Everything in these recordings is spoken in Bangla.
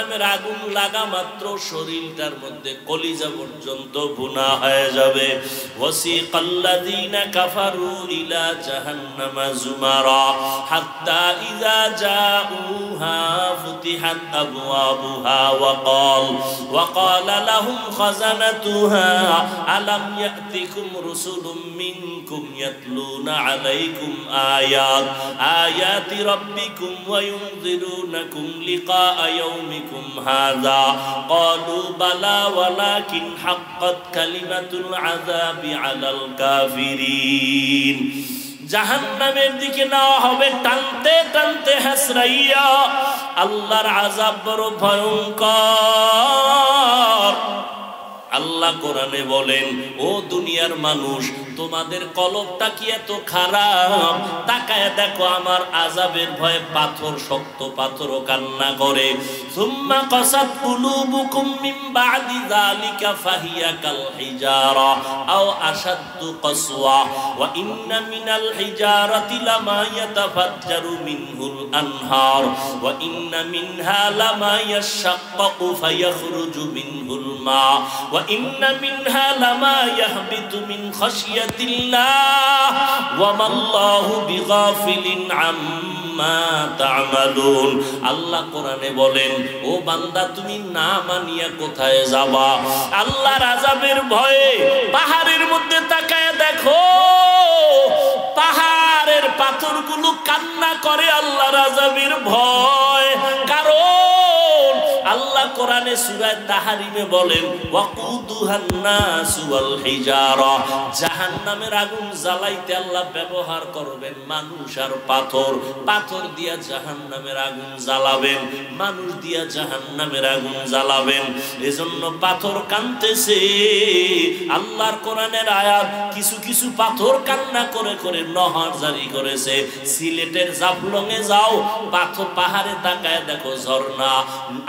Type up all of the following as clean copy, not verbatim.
জাহান্নামের আগুন লাগা মাত্র শরীরটার মধ্যে কলিজা পর্যন্ত ভুনা হয়ে যাবে। ওয়াসিকাল্লাযীনা কাফারু ইলা জাহান্নামা যুমারা হাত্তা ইযা জাউহা ফুতিহাত আবওয়াবুহা ওয়া ক্বালা লাহুম খাযানাতুহা আলাম ইয়াতিকুম রুসুলুম মিনকুম ইয়াতলুনা আলাইকুম আয়াতি রাব্বিকুম ওয়া ইউনযিরুনাকুম লিকা ইয়াউমিকুম হাযা ক্বালু বালা ওয়ালাকিন হাক্কাত কালিমাতুল আযাবি আলাল কাফিরিন। জাহান্নামের দিকে নেওয়া হবে টানতে টানতে হাসরাইয়া। আল্লাহর আযাব বড় ভয়ঙ্কর। আল্লাহ কোরআনে বলেন, ও দুনিয়ার মানুষ, তোমাদের কলবটা কি এত খারাপ? তাকায় দেখো আমার আযাবের ভয়ে পাথর, শক্ত পাথরও কান্না করে। সুম্মা কাসাত কুলুবুকুম মিন বাদি যালিকা ফাহিয়া কাল হিজারা আও আশাদ্দু কাসওয়া ওয়া ইন্না মিনাল হিজারাতি লামা ইয়াতাফাজ্জারু মিনহুল আনহার ওয়া ইন্না মিনহা লামা ইয়াশাক্কাকু ফায়াখরুজু মিনহুল মা ওয়া ইন্না মিনহা লামা ইয়াহবিতু মিন খাশিয়াতিল্লাহ ওয়া মাল্লাহু বিগাফিলিন আম্মা তা'মালুন। আল্লাহ কোরআনে বলেন, ও বান্দা, তুমি না মানিয়া কোথায় যাবা? আল্লাহর আযাবের ভয়ে পাহাড়ের মধ্যে তাকায় দেখো, পাহাড়ের পাথরগুলো কান্না করে আল্লাহর আযাবের ভয়। কারণ আল্লাহ কোরআনে সূরা তাহরিমে বলেন, ওয়াকুদুহান নাসু ওয়াল হিজারা, জাহান্নামের আগুন জ্বালাইতে আল্লাহ ব্যবহার করবেন মানুষ আর পাথর। পাথর দিয়া জাহান্নামের আগুন জ্বালাবেন, মানুষ দিয়া জাহান্নামের আগুন জ্বালাবেন। এজন্য পাথর কাঁদতেছে। আল্লাহর কোরআনের আয়াত, কিছু কিছু পাথর কান্না করে করে নহর জারি করেছে। সিলেটের জাফলং এ যাও, পাথর পাহাড়ে তাকায় দেখো ঝর্ণা।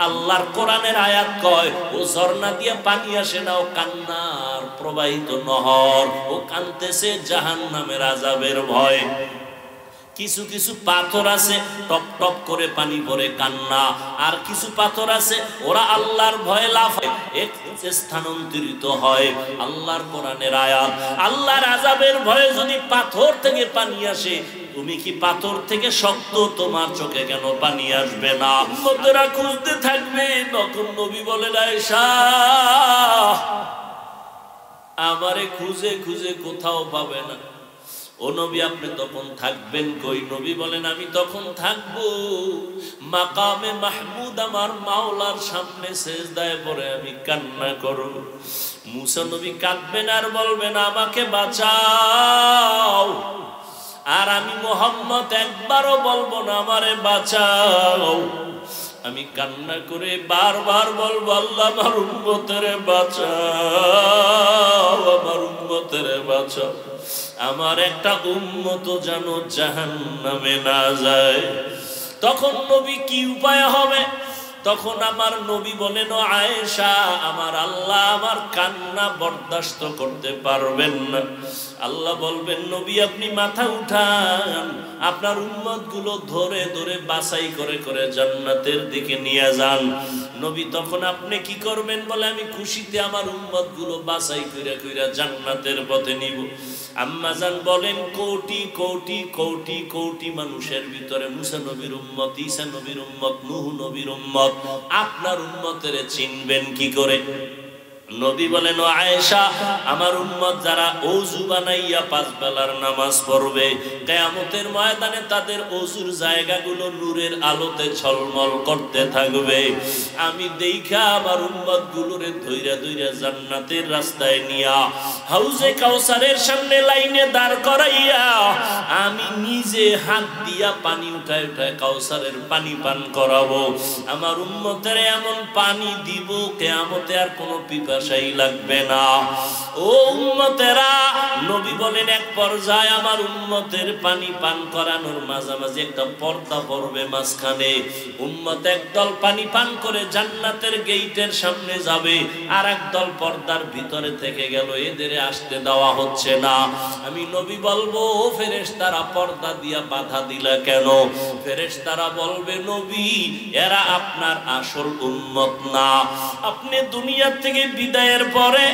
আল্লাহর কোরআনের আয়াত কয়, ও ঝর্ণা দিয়ে পানি আসে না, ও কান্নার প্রবাহিত নহর। ও কাঁদতেছে জাহান্নামের আযাবের ভয়। কিছু কিছু পাথর আছে টপ টপ করে পানি পড়ে কান্না, আর কিছু পাথর আছে ওরা আল্লাহর ভয়ে লাফায়, এক স্থানান্তরিত হয়। আল্লাহর কোরআনের আয়াত, আল্লাহর আযাবের ভয়ে যদি পাথর থেকে পানি আসে, তুমি কি পাথর থেকে শক্ত তোমার চোখে কেন পানি আসবে না? উম্মতেরা খুঁজতে থাকবে। তখন নবী বলেন, আয়েশা, আমারে খুঁজে খুঁজে কোথাও পাবে না। ও নবী, আপনি তখন থাকবেন কই? নবী বলেন, আমি তখন থাকবো মাকামে মাহমুদ, আমার মাওলার সামনে সিজদায় পড়ে আমি কান্না করব। মুসা নবী কাঁদবেন আর বলবেন, আমাকে বাঁচাও। আর আমি মুহাম্মদ একবারও বলবো না আমারে বাঁচাও। আমি কান্না করে বারবার বলবো, আল্লাহ আমার উম্মতের বাঁচাও, আমার উম্মতের বাঁচাও। আমার একটা উম্মত যেন জাহান্নামে না যায়। তখন নবী কি উপায় হবে? তখন আমার নবী বলেন, ও আয়েশা, আমার আল্লাহ আমার কান্না বরদাস্ত করতে পারবেন না। আল্লাহ বলবেন, নবী আপনি মাথা উঠান, আপনার উম্মত গুলো ধরে ধরে বাছাই করে করে জান্নাতের দিকে নিয়ে যান। নবী তখন আপনি কি করবেন? বলে, আমি খুশিতে আমার উম্মত গুলো বাছাই কইরা কইরা জান্নাতের পথে নিব। আম্মা জান বলেন, কোটি কোটি কোটি কোটি মানুষের ভিতরে মুসা নবীর উম্মত, ঈসা নবীর উম্মত, নূহ নবীর উম্মত, আপনার উম্মতের চিনবেন কি করে? নবী বলেন, ও আয়েশা, আমার উম্মত যারা ওযু বানাইয়া পাঁচ বেলার নামাজ পড়বে, কিয়ামতের ময়দানে তাদের ওযুর জায়গাগুলো নূরের আলোতে ঝলমল করতে থাকবে। আমি দেখা আমার উম্মত গুলোরে ধইরা ধইরা জান্নাতের রাস্তায় নিয়া হাউজে কাউসারের সামনে লাইনে দাঁড় করাইয়া আমি নিজে হাত দিয়া পানি উঠায় উঠায় কাউসারের পানি পান করাবো। আমার উম্মতের এমন পানি দিব, কিয়ামতে আর কোনো পিপাসাই লাগবে না। ও উম্মতেরা, নবী বলেন এক পর্যায়ে আমার উম্মতের পানি পান করানোর মাঝামাঝি একটা পর্দা পড়বে মাঝখানে, উম্মত একদল পানি পান করে জান্নাতের গেইটের সামনে যাবে, আর একদল পর্দার ভিতরে থেকে গেল, এদের আসতে দেওয়া হচ্ছে না। আমি নবী বলবো ও ফেরেশতারা পর্দা দিয়া বাধা দিলা কেন? ফেরেশতারা বলবে নবী এরা আপনার আসল উম্মত না। আপনি দুনিয়া থেকে বিদায়ের পরে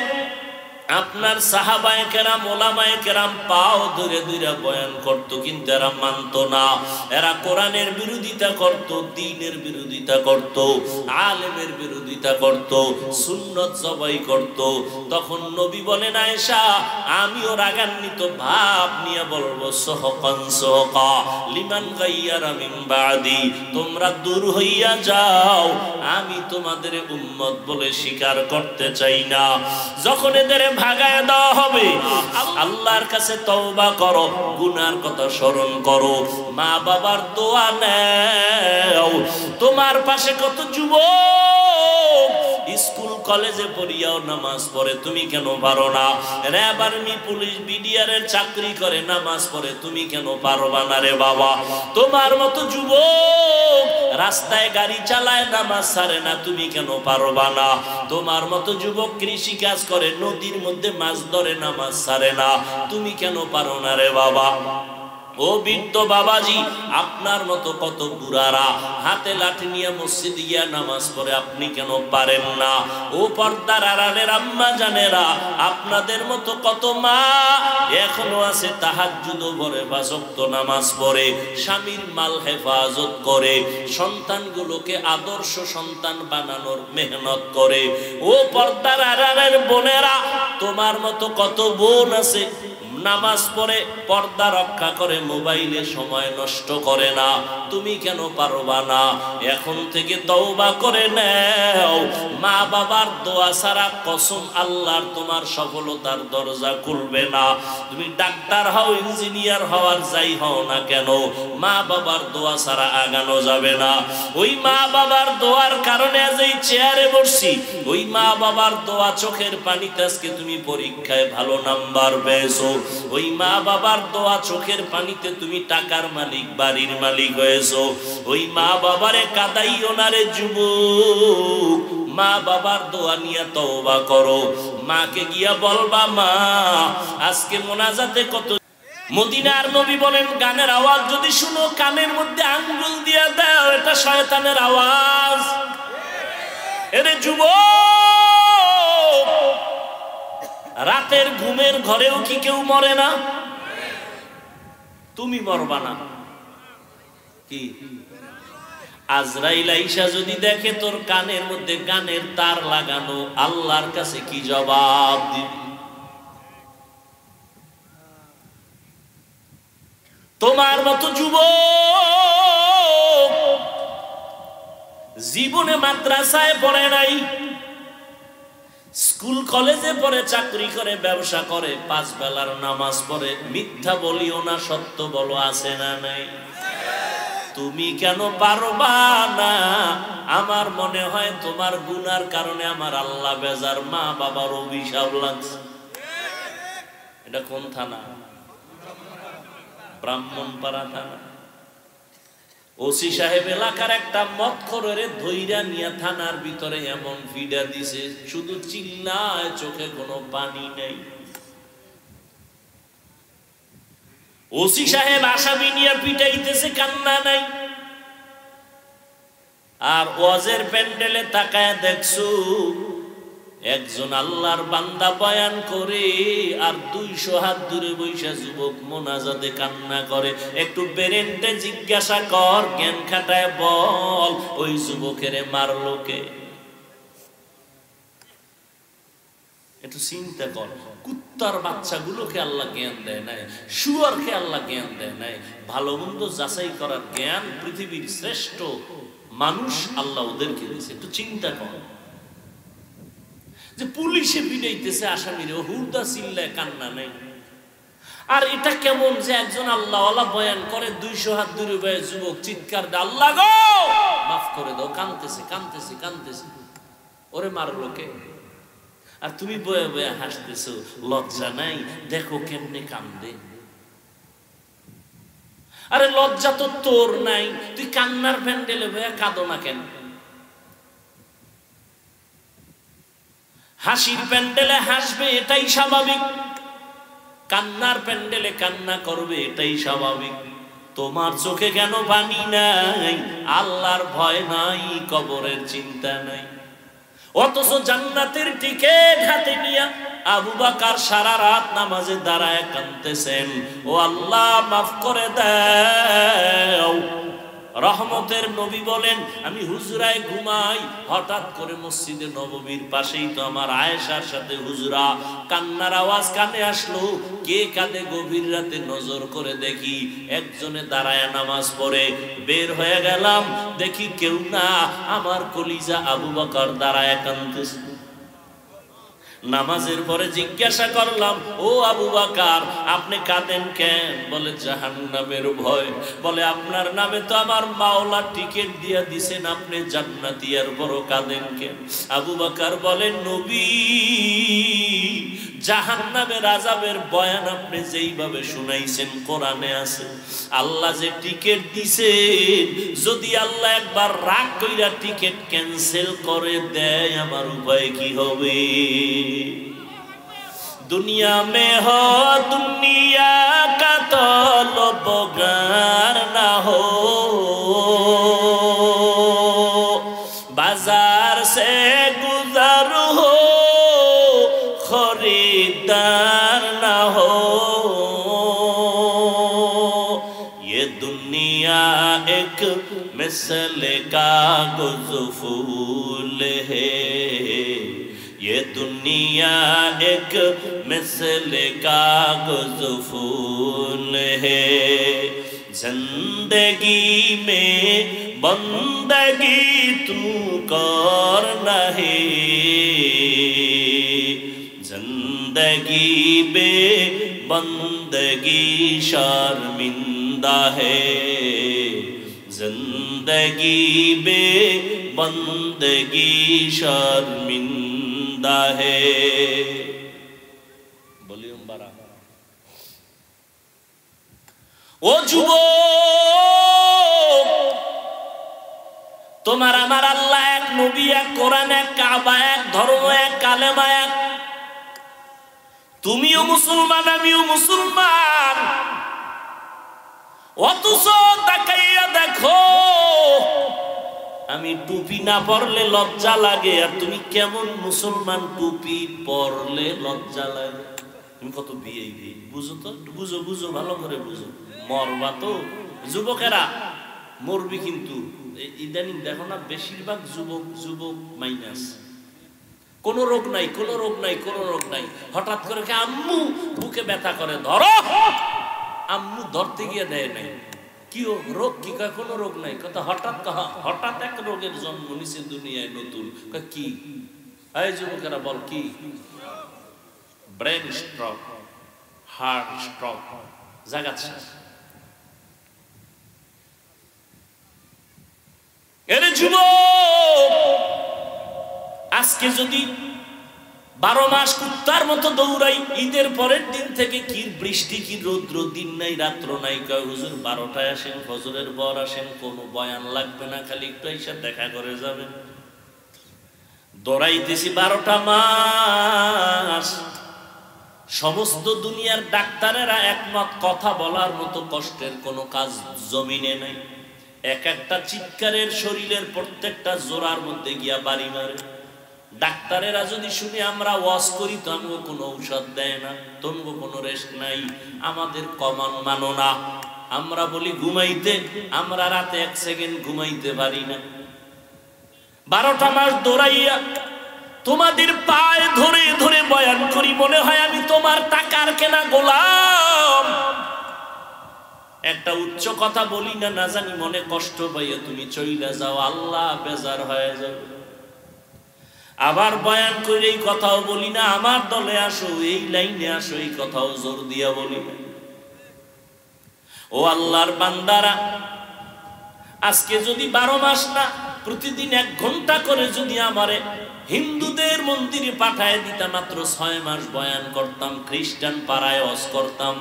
আপনার সাহাবায়ে কেরাম ওলামায়ে কেরাম পাও ধরে ধরে বয়ান করত, কিন্তু এরা মানত না। এরা কোরআনের বিরোধিতা করত, দ্বীনের বিরোধিতা করত, আলেমের বিরোধিতা করত, সুন্নত জবাই করত। তখন নবী বলেন আয়েশা আমিও রাগান্বিত ভাব নিয়ে বলবো সহকান সহকা লিমান গাইয়ারা মিন বাদি, তোমরা দূর হইয়া যাও, আমি তোমাদের উম্মত বলে স্বীকার করতে চাই না। যখন এদের ভাগায় দেওয়া হবে আল্লাহর কাছে তওবা করো, গুনার কথা স্মরণ করো, মা বাবার দোয়া নাও। তোমার পাশে কত যুবক স্কুল কলেজে পড়িয়াও নামাজ পড়ে, তুমি কেন পারো না? র্যাব আর্মি পুলিশ বিডিআর এর চাকরি করে, নামাজ পড়ে, তুমি কেন পারবা না রে বাবা? তোমার মতো যুবক রাস্তায় গাড়ি চালায়, নামাজ ছাড়ে না, তুমি কেন পারবা না? তোমার মতো যুবক কৃষি কাজ করে, নদীর মধ্যে মাছ ধরে, নামাজ ছাড়ে না, তুমি কেন পারো না রে বাবা? ও বৃদ্ধ বাবাজি আপনার মতো কত বুড়ারা হাতে লাঠি নিয়ে মসজিদে গিয়া নামাজ পড়ে, আপনি কেন পারেন না? ও পর্দার আড়ালের আম্মা জানেরা আপনাদের মতো কত মা এখনো আছে তাহাজ্জুদ পড়ে, পাঁচ ওয়াক্ত নামাজ পড়ে, স্বামীর মাল হেফাজত করে, সন্তানগুলোকে আদর্শ সন্তান বানানোর মেহনত করে। ও পর্দার আড়ালের বোনেরা তোমার মতো কত বোন আছে নামাজ পড়ে, পর্দা রক্ষা করে, মোবাইলে সময় নষ্ট করে না, তুমি কেন পারবা না? এখন থেকে তওবা করে নাও। মা বাবার দোয়া ছাড়া কসম আল্লাহর তোমার সফলতার দরজা খুলবে না। তুমি ডাক্তার হও, ইঞ্জিনিয়ার হওয়ার যাই হও না কেন, মা বাবার দোয়া ছাড়া আগানো যাবে না। ওই মা বাবার দোয়ার কারণে আজ এই চেয়ারে বসছি, ওই মা বাবার দোয়া চোখের পানিতে আজকে তুমি পরীক্ষায় ভালো নাম্বার পেয়েছো, ওই মা বাবার দোয়া চোখের পানিতে তুমি টাকার মালিক, বাড়ির মালিক হয়েছো। ওই মা বাবারে কাদাইও না রে যুবক, মা বাবার দোয়া নিয়ে তওবা করো। মাকে গিয়া বলবা মা আজকে মোনাজাতে কত। মদিনার নবী বলেন গানের আওয়াজ যদি শুনো কানের মধ্যে আঙ্গুল দিয়া দাও, এটা শয়তানের আওয়াজ। এরে যুবক রাতের ঘুমের ঘরেও কি কেউ মরে না? তুমি মরবা না কি? আজরাইল আইসা যদি দেখে তোর কানের মধ্যে গানের তার লাগানো, আল্লাহর কাছে কি জবাব দিবি? তোমার মতো যুবক জীবনে মাদ্রাসায় পড়ে নাই, স্কুল কলেজে পড়ে, চাকরি করে, ব্যবসা করে, পাঁচ বেলার নামাজ পড়ে, মিথ্যা বলিও না, সত্য বলো, আছে না নাই? তুমি কেন পারবা না? আমার মনে হয় তোমার গুনার কারণে আমার আল্লাহ বেজার, মা বাবার অভিশাপ লাগছে। এটা কোন থানা? ব্রাহ্মণপাড়া থানা। ওসি সাহেব এলাকার একটা মদখোরের ধইরা নিয়ে থানার ভিতরে এমন ফিডা দিছে, শুধু চিল্লায়, চোখে কোনো পানি নেই। ওসি সাহেব আসামি নিয়ে পিটাইতেছে, কান্না নাই। আর ওয়াজের প্যান্ডেলে তাকায় দেখছো একজন আল্লাহর বান্দা বয়ান করে, আর 200 হাত দূরে বৈশা যুবক মোনাজাতে কান্না করে। একটু বেরেন্টে জিজ্ঞাসা কর, জ্ঞান খাটায় বল ওই যুবকের মারলো কে? একটু চিন্তা কর। কুত্তার বাচ্চাগুলোকে আল্লাহ জ্ঞান দেয় নাই, শুয়ারকে আল্লাহ জ্ঞান দেয় নাই। ভালো মন্দ যাচাই করার জ্ঞান পৃথিবীর শ্রেষ্ঠ মানুষ আল্লাহ ওদেরকে দিয়েছে। একটু চিন্তা কর যে পুলিশে পিটাইতেছে আসামিরে, হুরদা চিল্লায়, কান্না নেই। আর এটা কেমন যে একজন আল্লাহওয়ালা বয়ান করে, 200 হাত দূরে বয়ে যুবক চিৎকার দেয়, আল্লাহ গো মাফ করে দাও, কাঁদতেছে কাঁদতেছে কাঁদতেছে। ওরে মারলো কে? আর তুমি বয়ে বয়ে হাসতেছো, লজ্জা নাই? দেখো কেমনে কান্দে। আরে লজ্জা তো তোর নাই, তুই কান্নার প্যান্ডেলে বয়ে কাঁদো না কেন? হাসির প্যান্ডেলে হাসবে এটাই স্বাভাবিক, কান্নার প্যান্ডেলে কান্না করবে এটাই স্বাভাবিক। তোমার চোখে কেন পানি নাই? আল্লাহর ভয় নাই, কবরের চিন্তা নাই। অথচ জান্নাতের টিকেট হাতে নিয়ে আবু বকর সারা রাত নামাজে দাঁড়ায় কাঁদতেছেন, ও আল্লাহ মাফ করে দাও। রহমতের নবী বলেন, আমি হুজরায় ঘুমাই, হঠাৎ করে মসজিদে নববীর পাশেই তো আমার আয়েশার সাথে হুজরা, কান্নার আওয়াজ কানে আসলো। কে কাঁদে গভীর রাতে নজর করে দেখি একজনে দাঁড়ায় নামাজ পড়ে। বের হয়ে গেলাম, দেখি কেউ না, আমার কলিজা আবু বকর দাঁড়ায় কাঁদতেছে। নামাজের পরে জিজ্ঞাসা করলাম, ও আবু বকর আপনি কাঁদেন কেন? বলে জাহান্নামের ভয়। বলে আপনার নামে তো আমার মাওলা টিকিট দিয়া দিছেন, আপনি জান্নাতি, আর বড় কাঁদেন কেন? আবু বকর বলেন, নবী জাহান্নামের আযাবের বয়ান আপনি যেইভাবে শুনাইছেন কোরআনে আছে। আল্লাহ যে টিকিট দিছেন, যদি আল্লাহ একবার রাগ কইরা টিকিট ক্যান্সেল করে দেয়, আমার উপায় কি হবে? दुनिया में हो दुनिया का तलबगार ना हो, बाजार से गुजर हो खरीदार ना हो। ये दुनिया एक मिसल कागज़ फूल है, ये दुनिया एक मिसल कागज़ फूल है। जिंदगी में बंदगी तू करना है, जिंदगी में बंदगी शर्मिंदा है, जिंदगी में बंदगी शर्मिंदा है। वॉल्यूम बढ़ा। ও যুবক, তোমার আমার আল্লাহ এক, নবী এক, কোরআন এক, কাবা এক, ধর্ম এক, কালেমা এক। তুমিও মুসলমান, আমিও মুসলমান, অথচ তাকাইয়া দেখো আমি টুপি না পরলে লজ্জা লাগে, আর তুমি কেমন মুসলমান টুপি পরলে লজ্জা লাগে। তুমি কত বিয়ে বুঝো তো, বুঝো বুঝো ভালো করে বুঝো। মরবা তো, যুবকেরা মরবি, কিন্তু ইদানিং দেখো না বেশিরভাগ যুবক যুবক মাইনাস। কোনো রোগ নাই, কোনো রোগ নাই, কোনো রোগ নাই। হঠাৎ করে আম্মু বুকে ব্যথা করে, ধরো। আম্মু ধরতে গিয়ে দেয় নাই। কি রোগ? কি কয় কোনো রোগ নাই। কথা হঠাৎ হঠাৎ এক রোগের জন্ম নিছে দুনিয়ায় নতুন। কি? এই যুবকেরা বল কি? ব্রেন স্ট্রোক, হার্ট স্ট্রোক, জাগাচ্ছে। এরে যুবক, আজকে যদি 12 মাস কুত্তার মতো দৌড়াই, ঈদের পরের দিন থেকে কি বৃষ্টি, কি রৌদ্র, দিন নাই রাত্র নাই। কয় হুজুর 12টায় আসেন, ফজরের পর আসেন, কোনো বয়ান লাগবে না, খালি একটু এসে দেখা করে যাবেন। দৌড়াইতেছি 12টা মাস। সমস্ত দুনিয়ার ডাক্তারেরা একমত, কথা বলার মতো কষ্টের কোনো কাজ জমিনে নাই। এক একটা চিৎকারের শরীরের প্রত্যেকটা জোড়ার মধ্যে গিয়া বাড়ি মারে। ডাক্তারেরা যদি শুনে আমরা ওয়াজ করি, তো আমাকে কোনো ঔষধ দেয় না, তনগো কোনো রেস্ট নাই, আমাদের কমান মানো না। আমরা বলি ঘুমাইতে, আমরা রাতে 1 সেকেন্ড ঘুমাইতে পারি না। 12টা মাস দৌড়াইয়া তোমাদের পায়ে ধরে ধরে বয়ান করি, মনে হয় আমি তোমার টাকার কেনা গোলাম। একটা উচ্চ কথা বলি না, না জানি মনে কষ্ট পাইয়া তুমি চইলা যাও, আল্লাহ বেজার হয়ে যাবে। আবার বয়ান করে এই কথাও বলি না, আমার দলে আসো, এই লাইনে আসো, এই কথাও জোর দিয়া বলি না। ও আল্লাহর বান্দারা, আজকে যদি 12 মাস না, প্রতিদিন 1 ঘন্টা করে যদি আমারে হিন্দুদের মন্দিরে পাঠায় দিতাম, মাত্র 6 মাস বয়ান করতাম, খ্রিস্টান পাড়ায় ওয়াজ করতাম,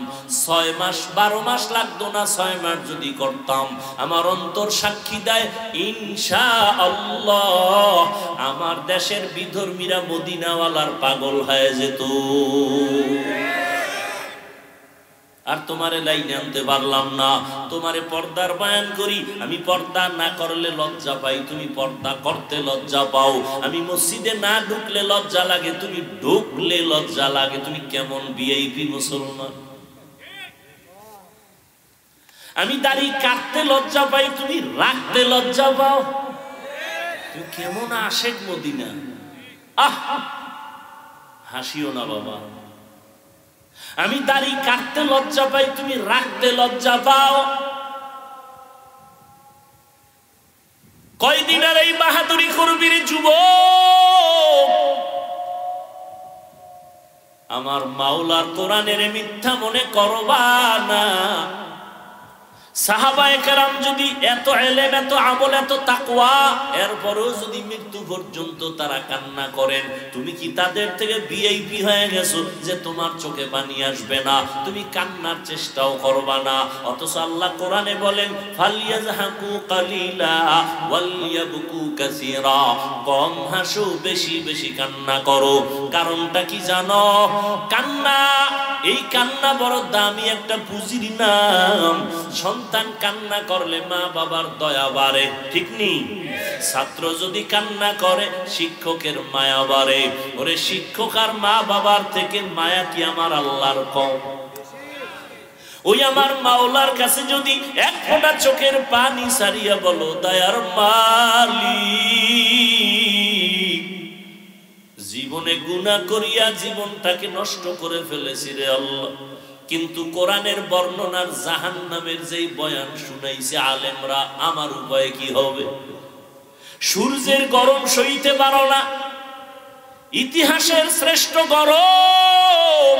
6 মাস 12 মাস লাগতো না, 6 মাস যদি করতাম, আমার অন্তর সাক্ষী দেয় ইনশাআল্লাহ আমার দেশের বিধর্মীরা মদিনাওয়ালার পাগল হয়ে যেত। আর তোমারে লাইনে আনতে পারলাম না, তোমারে পর্দার বয়ান করি, আমি পর্দা না করলে লজ্জা পাই, তুমি পর্দা করতে লজ্জা পাও, আমি মসজিদে না ঢুকলে লজ্জা লাগে, তুমি ঢুকলে লজ্জা লাগে, তুমি কেমন ভিআইপি মুসলমান। আমি দাড়ি কাটতে লজ্জা পাই, তুমি রাখতে লজ্জা পাও, তুমি কেমন আশেক মদিনা। আহ হাসিও না বাবা, আমি দাড়ি কাটতে লজ্জা পাই, তুমি রাখতে লজ্জা পাও। কয়দিন আর এই বাহাদুরি করবি রে যুবক? আমার মাওলার কোরআনের মিথ্যা মনে করবা না। সাহাবায়ে কেরাম যদি এত ইলম, এত আমল, এত তাকওয়া, এরপরেও যদি মৃত্যু পর্যন্ত তারা কান্না করেন, তুমি কি তাদের থেকে ভিআইপি হয়ে গেছো যে তোমার চোখে পানি আসবে না, তুমি কান্নার চেষ্টাও করবা না? অথচ আল্লাহ কোরআনে বলেন ফালিয়াজহাকু কালিলা ওয়ালিয়াবকু কাসীরা, কম হাসো, বেশি বেশি কান্না করো। কারণটা কি জানো? কান্না, এই কান্না বড় দামি একটা পুঁজির নাম। সন্তান কান্না করলে মা বাবার দয়া বাড়ে, ঠিক নেই? ছাত্র যদি কান্না করে শিক্ষকের মায়া বাড়ে। ওরে শিক্ষক আর মা বাবার থেকে মায়া কি আমার আল্লাহর কম? ওই আমার মাওলার কাছে যদি এক ফোঁটা চোখের পানি সারিয়া বলো, দয়ার মালিক, জীবনে গুনাহ করিয়া জীবনটাকে নষ্ট করে ফেলেছি রে আল্লাহ, কিন্তু কোরআনের বর্ণনার জাহান্নামের যেই বয়ান শুনাইছে আলেমরা, আমার উপায় কি হবে? সূর্যের গরম সইতে পারো না, ইতিহাসের শ্রেষ্ঠ গরম।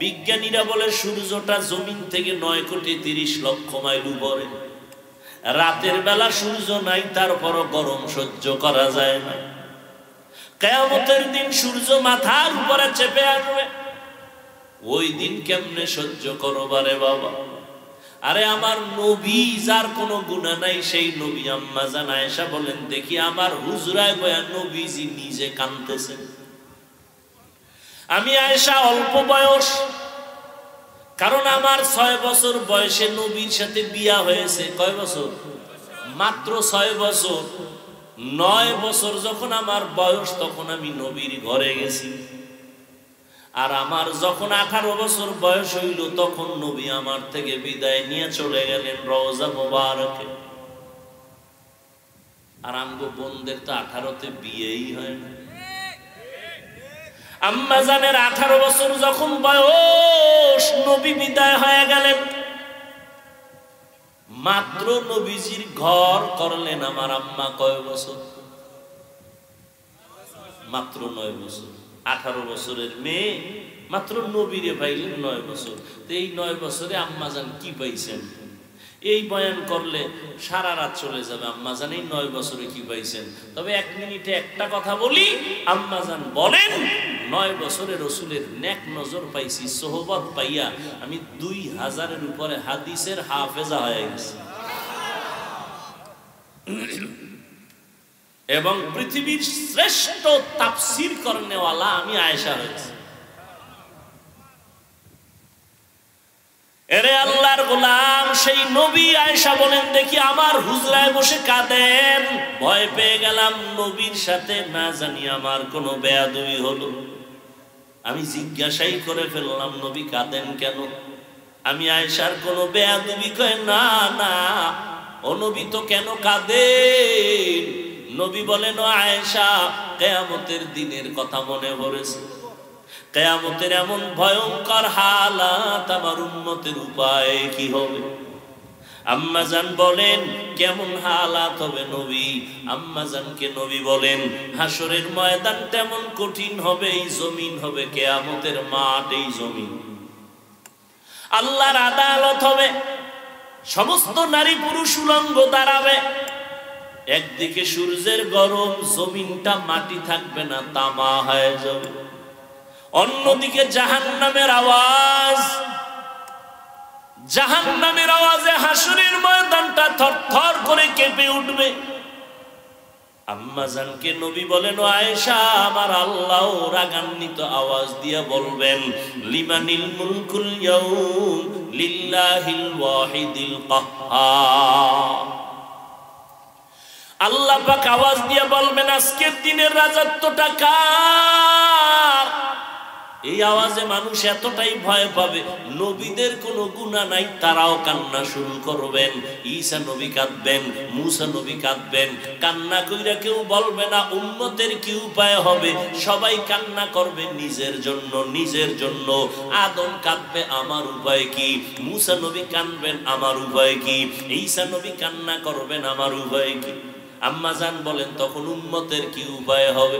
বিজ্ঞানীরা বলে সূর্যটা জমিন থেকে 9,30,00,000 মাইল উপরে। রাতের বেলা সূর্য নাই, তারপরও গরম সহ্য করা যায় না। কিয়ামতের দিন সূর্য মাথার উপরে চেপে আসবে, ওই দিন কেমনে সহ্য করবা রে বাবা? আরে আমার নবী যার কোনো গুনাহ নাই, সেই নবী আম্মা জান আয়েশা বলেন, দেখি আমার হুজরায় বয়া নবীজি নিজে কাঁদতেছেন। আমি আয়েশা অল্প বয়স, কারণ আমার 6 বছর বয়সে নবীর সাথে বিয়া হয়েছে। কয় বছর? মাত্র 6 বছর। 9 বছর যখন আমার বয়স, তখন আমি নবীর ঘরে গেছি। আর আমার যখন 18 বছর বয়স হইল, তখন নবী আমার থেকে বিদায় নিয়ে চলে গেলেন রওজা মুবারকে। আর আমগো বোনদের তো 18তে বিয়েই হয় না। আম্মা জানের 18 বছর যখন বয়স, নবী বিদায় হয়ে গেলেন। মাত্র নবীজির ঘর করলেন আমার আম্মা কয় বছর? মাত্র 9 বছর। 18 বছরের মেয়ে মাত্র নবীরে পাইলেন 9 বছর। তো এই 9 বছরে আম্মা জান কি পাইছেন? এই বয়ান করলে সারা রাত চলে যাবে। আম্মা জান এই 9 বছরে কি পাইছেন? তবে 1 মিনিটে একটা কথা বলি। আম্মা জান বলেন, 9 বছরে রসুলের নেক নজর পাইছি, সোহবত পাইয়া আমি 2000-এর উপরে হাদিসের হাফেজা হয়ে গেছি, এবং পৃথিবীর শ্রেষ্ঠ তাফসীর করনেওয়ালা আমি আয়েশা হয়েছি। এরে আল্লাহর গোলাম, সেই নবী আয়েশা বলেন, দেখি আমার হুজরায় বসে কাঁদেন। ভয় পেয়ে গেলাম, নবীর সাথে না জানি আমার কোনো বেয়াদবি হলো। আমি জিজ্ঞাসাই করে ফেললাম, নবী কাঁদেন কেন? আমি আয়েশার কোনো বেয়াদবি? কয় না না, ও নবী তো কেন কাঁদেন? নবী বলেন, ও আয়েশা, কিয়ামতের দিনের কথা মনে পড়েছে। কিয়ামতের এমন ভয়ঙ্কর হালাত, আমার উম্মতের উপায় কি হবে? আম্মা জান বলেন, কেমন হালাত হবে নবী? আম্মা জানকে নবী বলেন, হাসরের ময়দান তেমন কঠিন হবে, এই জমিন হবে কিয়ামতের মাঠ। এই জমিন আল্লাহর আদালত হবে, সমস্ত নারী পুরুষ উলঙ্গ দাঁড়াবে। একদিকে সূর্যের গরম, জমিনটা মাটি থাকবে না, তামা হয়ে যাবে। অন্যদিকে জাহান্নামের আওয়াজ, জাহান্নামের আওয়াজে হাসরের ময়দানটা থরথর করে কেঁপে উঠবে। আম্মা জানকে নবী বলেন, ও আয়েশা, আমার আল্লাহ রাগান্বিত আওয়াজ দিয়ে বলবেন, লিমানিল মুলকুল ইয়াউম লিল্লাহিল ওয়াহিদিল কাহ্হার। আল্লাহ পাক আওয়াজ দিয়ে বলবেন, আজকের দিনের রাজত্বটা কার? এই আওয়াজে মানুষ এতটাই ভয় পাবে, নবীদের কোনো গুনাহ নাই, তারাও কান্না শুরু করবেন। ঈসা নবী কাঁদবেন, মুসা নবী কাঁদবেন। কান্না কইরা কেউ বলবে না উম্মতের কি উপায় হবে, সবাই কান্না করবে নিজের জন্য, নিজের জন্য। আদম কাঁদবে, আমার উপায় কি? মুসা নবী কাঁদবেন, আমার উপায় কি? ঈসা নবী কান্না করবেন, আমার উপায় কি? আম্মা জান বলেন, তখন উম্মতের কি উপায় হবে?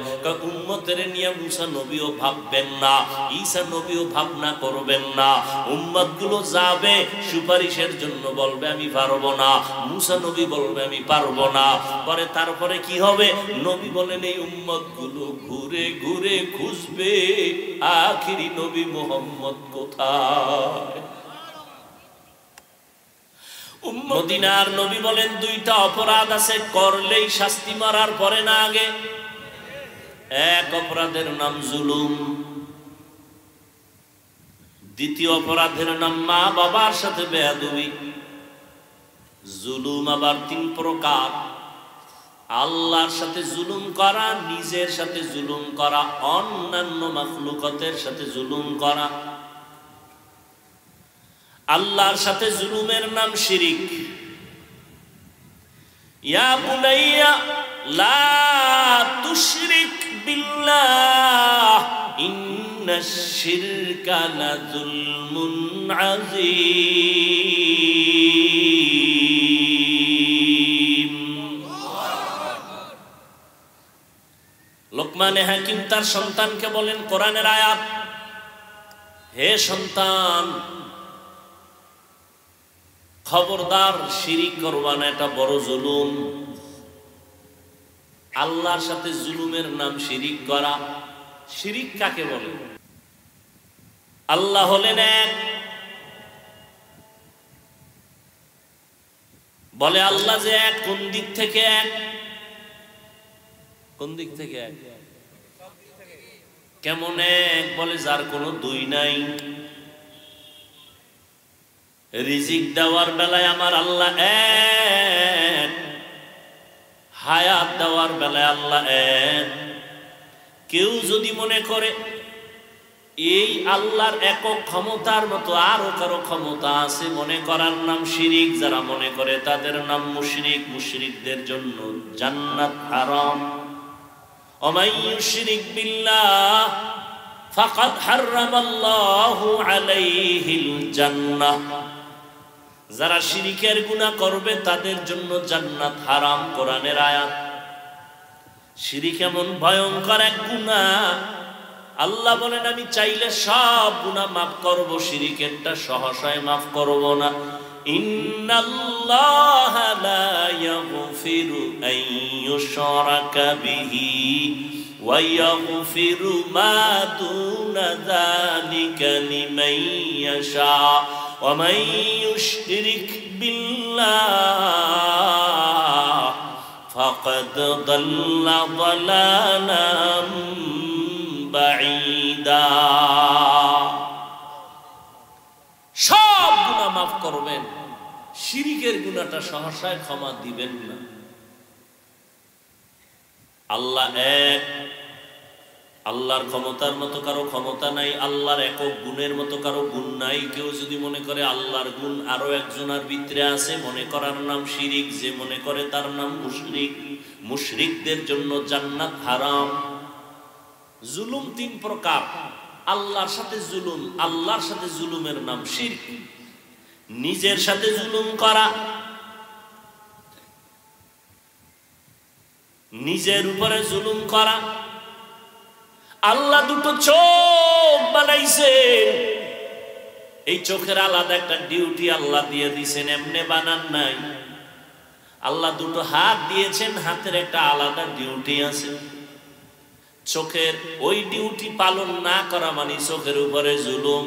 উম্মতের নিয়ে মুসা নবীও ভাববেন না, ঈসা নবীও ভাবনা করবেন না। উম্মত গুলো যাবে সুপারিশের জন্য, বলবে আমি পারবো না। মুসা নবী বলবে আমি পারবো না। পরে তারপরে কি হবে? নবী বলেন, এই উম্মত গুলো ঘুরে ঘুরে খুঁজবে আখিরি নবী মুহাম্মদ কোথায়। মদিনার নবী বলেন, দুইটা অপরাধ আছে, করলেই শাস্তি, মারার পরে না আগে। এক অপরাধের নাম জুলুম, দ্বিতীয় অপরাধের নাম মা বাবার সাথে বেয়াদবি। জুলুম আবার তিন প্রকার: আল্লাহর সাথে জুলুম করা, নিজের সাথে জুলুম করা, অন্যান্য মাখলুকাতের সাথে জুলুম করা। আল্লাহর সাথে জুলুমের নাম শিরিক। ইয়া বুনাইয়া লা তুশরিক বিল্লাহ ইন্নাশ শিরকা লাযুলমুন আযীম। লোকমানে হাকিম তার সন্তানকে বলেন, কোরআনের আয়াত, হে সন্তান, খবরদার শিরিক করবা না, এটা বড় জুলুম। আল্লাহর সাথে জুলুমের নাম শিরিক করা। শিরিক কাকে বলে? আল্লাহ হলেন এক। বলে আল্লাহ যে এক, কোন দিক থেকে এক? কোন দিক থেকে এক? কেমন এক? বলে যার কোনো দুই নাই। রিজিক দেওয়ার বেলায় আমার আল্লাহ এক, হায়াত দেওয়ার বেলায় আল্লাহ এক। কেউ যদি মনে করে এই আল্লাহর একক ক্ষমতার মতো আরো কারো ক্ষমতা আছে, মনে করার নাম শিরিক। যারা মনে করে তাদের নাম মুশরিক। মুশরিকদের জন্য জান্নাত হারাম। ওমাই ইউশরিক বিল্লাহ ফাকাদ হারামাল্লাহু আলাইহিল জান্নাহ। যারা শিরিকের গুনাহ করবে তাদের জন্য জান্নাত হারাম। কোরআনের আয়াত। শিরিক এমন ভয়ঙ্কর এক গুনাহ, আল্লাহ বলেন আমি চাইলে সব গুনাহ মাফ করব, শিরিকেরটা সহসায় মাফ করব না। ইন্নাল্লাহা লা ইয়াগফিরু আন ইউশরাকা বিহি ওয়া ইয়াগফিরু মা দুনা যালিকা লিমান ইয়াশা ওয়া মান ইউশরিক বিল্লাহ ফাকাদ দাল্লা দালালাম বাঈদা। সব গুনাহ মাফ করবেন, শিরিকের গুনাহটা সহসায় ক্ষমা দিবেন না। আল্লাহ এক, আল্লাহর ক্ষমতার মতো কারো ক্ষমতা নাই, আল্লাহর একক গুণের মতো কারো গুণ নাই। কেউ যদি মনে করে আল্লাহর গুণ আরো একজনের ভিতরে আছে, মনে করার নাম শিরিক। যে মনে করে তার নাম মুশরিক। মুশরিকদের জন্য জান্নাত হারাম। জুলুম তিন প্রকার। আল্লাহর সাথে জুলুম, আল্লাহর সাথে জুলুমের নাম শিরক। নিজের সাথে জুলুম করা, নিজের উপরে জুলুম করা। আল্লাহ দুটো চোখ বানাইছে, এই চোখের আলাদা একটা ডিউটি আল্লাহ দিয়ে দিয়েছেন, এমনি বানান নাই। আল্লাহ দুটো হাত দিয়েছেন, হাতের একটা আলাদা ডিউটি আছে। চোখের ওই ডিউটি পালন না করা মানে চোখের উপরে জুলুম।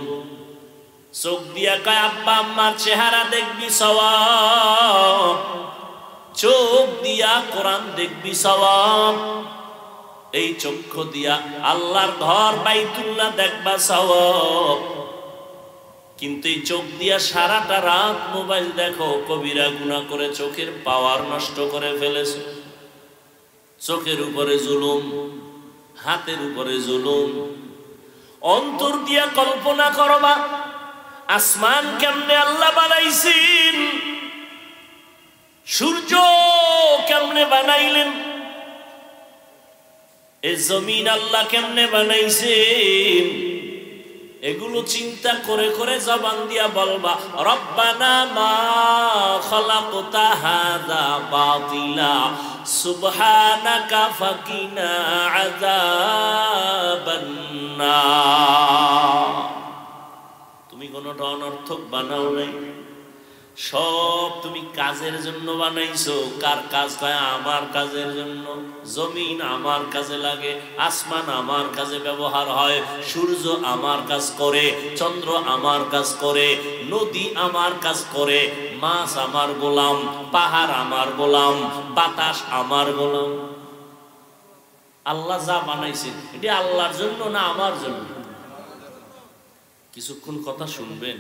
চোখ দিয়া কয় আব্বা আম্মার চেহারা দেখবি সওয়াব, চোখ দিয়া কোরআন দেখবি সওয়াব, এই চক্ষু দিয়া আল্লাহর ঘর বাইতুল্লাহ দেখবা সওয়াব। কিন্তু এই চোখ দিয়া সারাটা রাত মোবাইল দেখো, কবিরা গুনাহ করে চোখের পাওয়ার নষ্ট করে ফেলেছে। চোখের উপরে জুলুম, হাতের উপরে জুলুম। অন্তর দিয়া কল্পনা করবা আসমান কেমনে আল্লাহ বানাইছেন, সূর্য কেমনে বানাইলেন, এই জমিন আল্লাহ কেমনে বানাইছেন, এগুলো চিন্তা করে করে জবান দিয়া বলবা রব্বানা মা খালাকতা হাযা বাতিলা সুবহানাকা ফাকিনা আযাবান্নার। তুমি কোনো অনর্থক বানাও নাই, সব তুমি কাজের জন্য বানাইছো। কার কাজ? হয় আমার কাজের জন্য। জমিন আমার কাজে লাগে, আসমান আমার কাজে ব্যবহার হয়, সূর্য আমার কাজ করে, চন্দ্র আমার কাজ করে, নদী আমার কাজ করে, মাছ আমার গোলাম, পাহাড় আমার গোলাম, বাতাস আমার গোলাম। আল্লাহ যা বানাইছেন এটা আল্লাহর জন্য না আমার জন্য? কিছুক্ষণ কথা শুনবেন,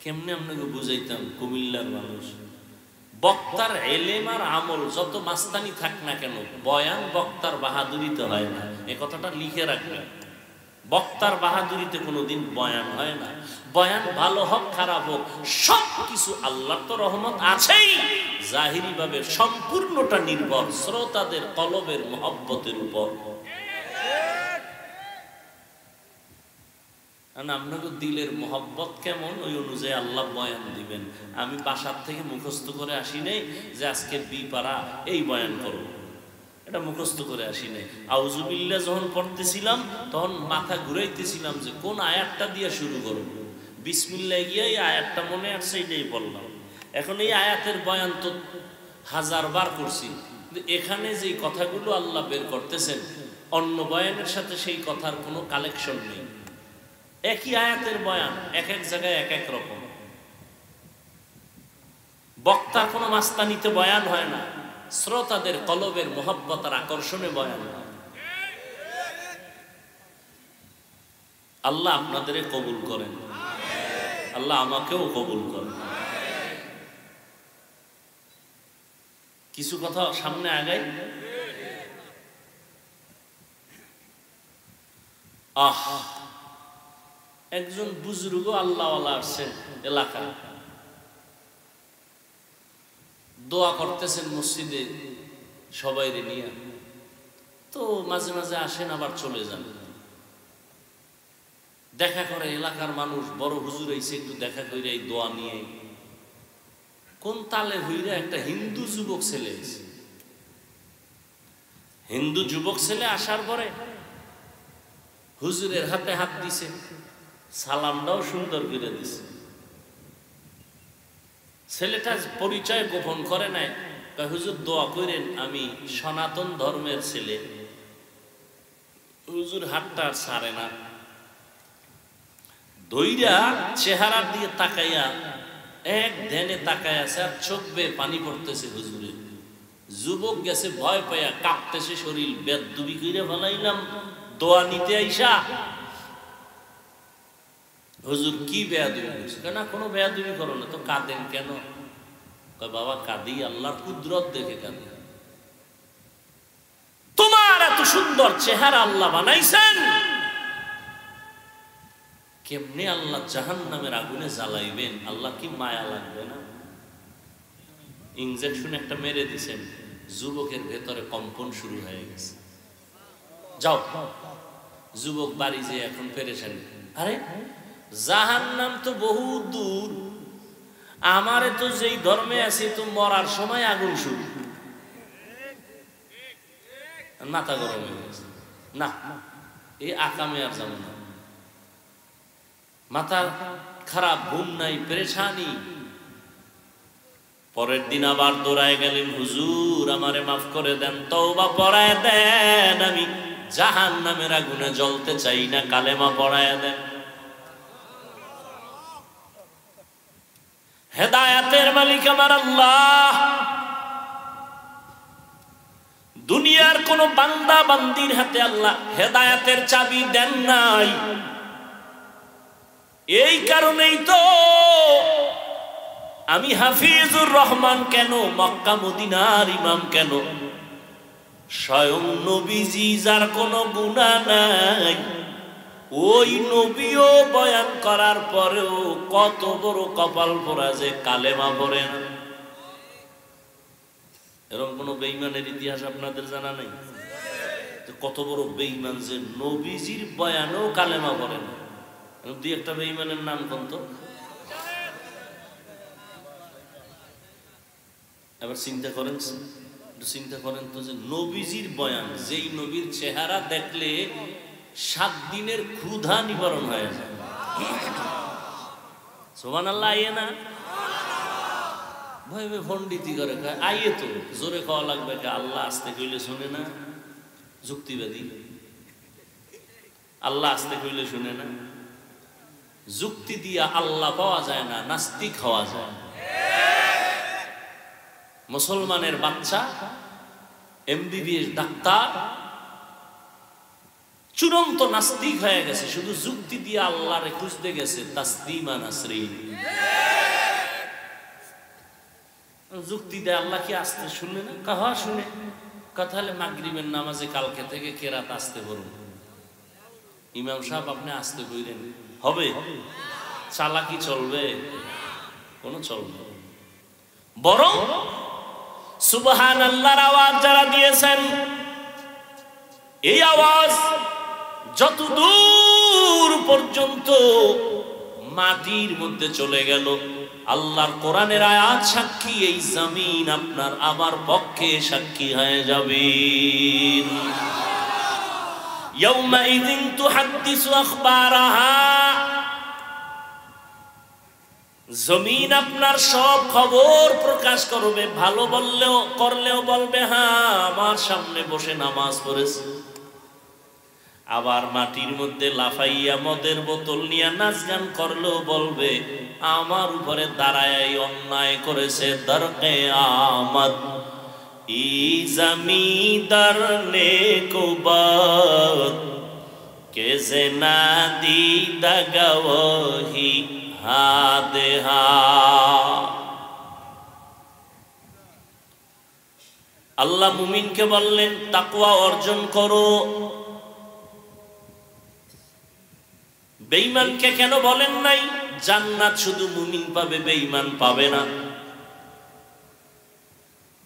কেমনে আপনাকে বুঝাইতাম। কুমিল্লার মানুষ, বক্তার এলেম আর আমল যত মাস্তানি থাক না কেন, বয়ান বক্তার বাহাদুরিতে হয় না। এ কথাটা লিখে রাখবেন। বক্তার বাহাদুরিতে কোনোদিন বয়ান হয় না। বয়ান ভালো হোক খারাপ হোক, সব কিছু আল্লাহর তো রহমত আছেই, জাহিরি ভাবে সম্পূর্ণটা নির্ভর শ্রোতাদের কলবের মহব্বতের উপর। আপনাকে দিলের মহব্বত কেমন, ওই অনুযায়ী আল্লাহ বয়ান দিবেন। আমি বাসার থেকে মুখস্থ করে আসি নাই যে আজকে বিপারা এই বয়ান করব, এটা মুখস্থ করে আসি নাই। আউযুবিল্লাহ যখন পড়তেছিলাম তখন মাথা ঘুরাইতেছিলাম যে কোন আয়াতটা দিয়ে শুরু করব। বিসমিল্লাহ গিয়ে এই আয়াতটা মনে আসছে, এটাই বললাম। এখন এই আয়াতের বয়ান তো 1000 বার করছি, কিন্তু এখানে যে কথাগুলো আল্লাহ বের করতেছেন অন্য বয়ানের সাথে সেই কথার কোনো কালেকশন নেই। একই আয়াতের বয়ান এক এক জায়গায় এক এক রকম। বক্তার কোনো মাস্তানিতে বয়ান হয় না, শ্রোতাদের কলবের মহব্বত আর আকর্ষণে বয়ান হয়। আল্লাহ আপনাদের কবুল করেন, আল্লাহ আমাকেও কবুল করেন। কিছু কথা সামনে আগাই। একজন বুজুর্গ আল্লাহওয়ালা আসছেন এলাকা, দোয়া করতেছেন মসজিদে সবাই নিয়ে। তো মাঝে মাঝে আসেন আবার চলে যান, দেখা করে এলাকার মানুষ। বড় হুজুর হইছে, একটু দেখা করে এই দোয়া নিয়ে। কোন তালে হইরা একটা হিন্দু যুবক ছেলে, হিন্দু যুবক ছেলে আসার পরে হুজুরের হাতে হাত দিছে, সালামটাও সুন্দর করে দিছে। ছেলেটা পরিচয় গোপন করে নাই, হুজুর দোয়া করেন, আমি সনাতন ধর্মের ছেলে। হুজুর হাতটা আর ছাড়ে না, ধইরা চেহারার দিয়ে তাকাইয়া এক ধ্যানে তাকায় আছে, আর চোখ বেয়ে পানি পড়তেছে হুজুরের। যুবক গেছে ভয় পাইয়া, কাঁপতেছে শরীর, বেদবি কইরা ফেলাইলাম দোয়া নিতে আইসা। হুজুর কি বেয়াদবি করছে? না কোনো বেয়াদবি করো না। তো কাঁদেন কেন? বাবা কাঁদি আল্লাহর কুদরত দেখে কাঁদি। তোমার এত সুন্দর চেহারা আল্লাহ বানাইছেন, কেমনে আল্লাহ জাহান্নামের আগুনে জ্বালাইবেন? আল্লাহ কি মায়া লাগবে না? ইনজেকশন একটা মেরে দিছেন, যুবকের ভেতরে কম্পন শুরু হয়ে গেছে। যাও, যুবক বাড়ি যে এখন পেরেছেন। আরে জাহান্নাম তো বহু দূর, আমারে তো যেই ধর্মে আছে তো মরার সময় আগুন শুরু। মাথা গরম হয়ে গেছে, না এই আকামে আর যাবো না। মাথা খারাপ, ঘুম নাই, পেরেশানি। পরের দিন আবার দৌড়ায় গেলেন, হুজুর আমারে মাফ করে দেন, তওবা পড়ায় দেন, আমি জাহান্নামের আগুনে জ্বলতে চাই না, কালেমা পড়ায় দেন। হেদায়েতের মালিক আমার আল্লাহ। দুনিয়ার কোন বান্দা বান্দির হাতে আল্লাহ হেদায়েতের চাবি দেন নাই। এই কারণেই তো আমি হাফিজুর রহমান কেন, মক্কা মদিনার ইমাম কেন, স্বয়ং নবীজি যার কোনো গুনাহ নাই, ওই নবীও বয়ান করার পরেও কত বড় কপাল পোড়া যে কালেমা পড়ে না। এরকম কোন বেঈমানের ইতিহাস আপনাদের জানা নেই? কত বড় বেঈমান যে নবীজির বয়ানেও কালেমা পড়ে না। দুই একটা বেঈমানের নাম কোন তো? এবার চিন্তা করেন তো যে নবীজির বয়ান, যেই নবীর চেহারা দেখলে 7 দিনের ক্ষুধা নিবারণ হয়ে যায়। সুবহানাল্লাহ। আইয়ে না ভয় ভয় পণ্ডিতি করে খায়, আইয়ে তো জোরে খাওয়া লাগবে, আল্লাহ আসতে কইলে শুনে না, যুক্তিবাদী। আল্লাহ আসতে কইলে শুনে না, যুক্তি দিয়া আল্লাহ পাওয়া যায় না, নাস্তিক হওয়া যায়। মুসলমানের বাচ্চা এমবিবিএস ডাক্তার চূড়ান্ত নাস্তিক হয়ে গেছে, শুধু যুক্তি দিয়ে আল্লাহরে খুঁজতে গেছে। তাসলিমা নাসরিন যুক্তি দেয়, আল্লাহ কি আসতে শুনলে না? কাহা শুনে কথা হলে মাগরিবের নামাজে কালকে থেকে কেরাত আসতে বলুন। ইমাম সাহেব আপনি আসতে বললেন, হবে? চালাকি চলবে? কোন চলবে? বরং সুবহানাল্লাহর আওয়াজ যারা দিয়েছেন, এই আওয়াজ যত দূর পর্যন্ত মাটির মধ্যে চলে গেল, আল্লাহর কোরআনের আয়াত সাক্ষী, এই জমিন আপনার আমার পক্ষে সাক্ষী হয়ে যাবে। ইয়াউমাইযিন তুহাদ্দিসু আখবারাহা, জমিন আপনার সব খবর প্রকাশ করবে। ভালো বললেও করলেও বলবে, হ্যাঁ আমার সামনে বসে নামাজ পড়েছে। আবার মাটির মধ্যে লাফাইয়া মদের বোতল নিয়ে নাচ গান করলেও বলবে, আমার উপরে দাঁড়ায় অন্যায় করেছে। দরকে আমদ ই জমিদার নেকুবাদ কে জেনা দি দগওহি হাদেহা। আল্লাহ মুমিনকে বললেন, তাকওয়া অর্জন করো। বেঈমানকে কেন বলেন নাই? জান্নাত শুধু মুমিন পাবে, বেঈমান পাবে না।